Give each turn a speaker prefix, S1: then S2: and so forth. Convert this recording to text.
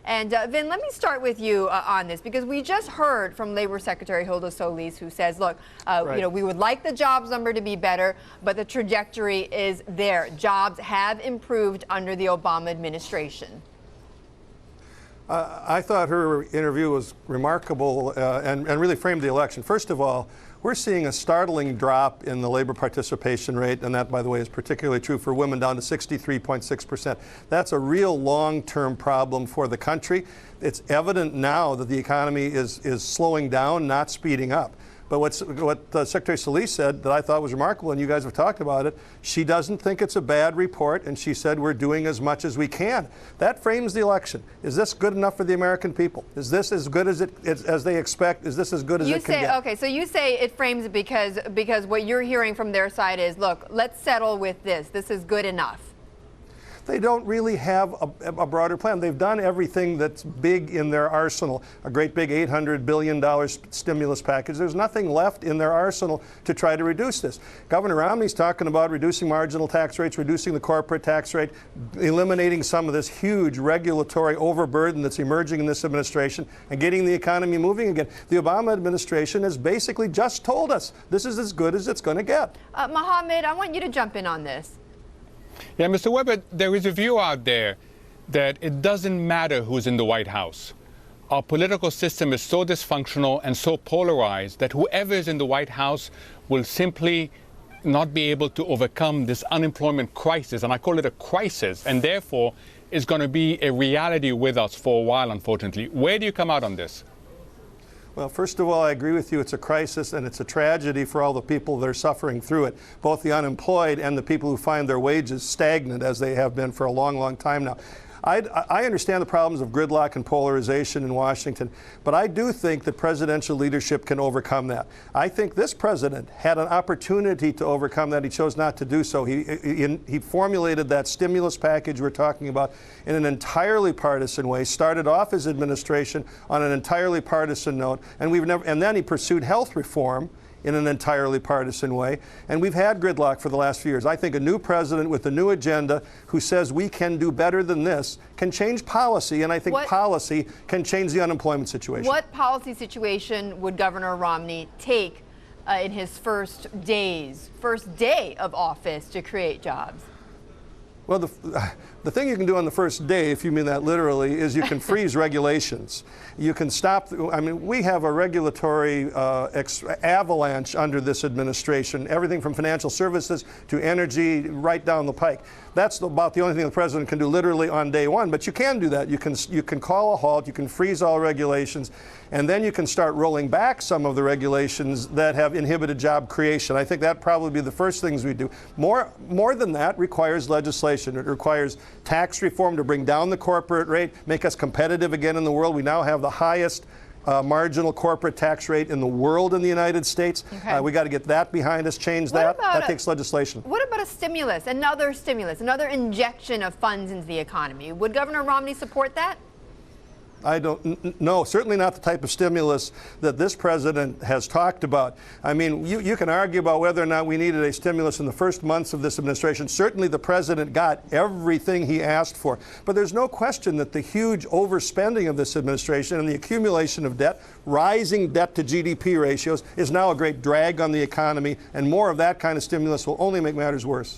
S1: And Vin, let me start with you on this, because we just heard from Labor Secretary Hilda Solis, who says, look, we would like the jobs number to be better, but the trajectory is there. Jobs have improved under the Obama administration.
S2: I thought her interview was remarkable and really framed the election. First of all, we're seeing a startling drop in the labor participation rate, and that, by the way, is particularly true for women, down to 63.6%. That's a real long-term problem for the country. It's evident now that the economy is slowing down, not speeding up. But what Secretary Solis said that I thought was remarkable, and you guys have talked about it, she doesn't think it's a bad report, and she said we're doing as much as we can. That frames the election. Is this good enough for the American people? Is this as good as as they expect? Is this as good as it can get?
S1: Okay, so you say it frames it because what you're hearing from their side is, look, let's settle with this. This is good enough.
S2: They don't really have a broader plan. They've done everything that's big in their arsenal, a great big $800 billion stimulus package. There's nothing left in their arsenal to try to reduce this. Governor Romney's talking about reducing marginal tax rates, reducing the corporate tax rate, eliminating some of this huge regulatory overburden that's emerging in this administration, and getting the economy moving again. The Obama administration has basically just told us this is as good as it's going to get.
S1: Mohamed, I want you to jump in on this.
S3: Yeah, Mr. Weber, there is a view out there that it doesn't matter who's in the White House. Our political system is so dysfunctional and so polarized that whoever is in the White House will simply not be able to overcome this unemployment crisis, and I call it a crisis, and therefore is going to be a reality with us for a while, unfortunately. Where do you come out on this?
S2: Well, first of all, I agree with you. It's a crisis and it's a tragedy for all the people that are suffering through it, both the unemployed and the people who find their wages stagnant, as they have been for a long, long time now. I understand the problems of gridlock and polarization in Washington, but I do think that presidential leadership can overcome that. I think this president had an opportunity to overcome that. He chose not to do so. He formulated that stimulus package we're talking about in an entirely partisan way, started off his administration on an entirely partisan note, and then he pursued health reform in an entirely partisan way. And we've had gridlock for the last few years. I think a new president with a new agenda who says we can do better than this can change policy, and I think policy can change the unemployment situation.
S1: What policy situation would Governor Romney take in his first day of office to create jobs?
S2: Well, the thing you can do on the first day, if you mean that literally, is you can freeze regulations. You can stop. I mean, we have a regulatory avalanche under this administration, everything from financial services to energy right down the pike. That's about the only thing the president can do literally on day one. But you can do that. You can call a halt. You can freeze all regulations. And then you can start rolling back some of the regulations that have inhibited job creation. I think that probably be the first things we do. More than that requires legislation. It requires tax reform to bring down the corporate rate, make us competitive again in the world. We now have the highest marginal corporate tax rate in the world in the United States. Okay. We got to get that behind us, change that. That takes legislation.
S1: What about a stimulus, another injection of funds into the economy? Would Governor Romney support that?
S2: I don't know, certainly not the type of stimulus that this president has talked about. I mean, you can argue about whether or not we needed a stimulus in the first months of this administration. Certainly the president got everything he asked for. But there's no question that the huge overspending of this administration and the accumulation of debt, rising debt to GDP ratios, is now a great drag on the economy, and more of that kind of stimulus will only make matters worse.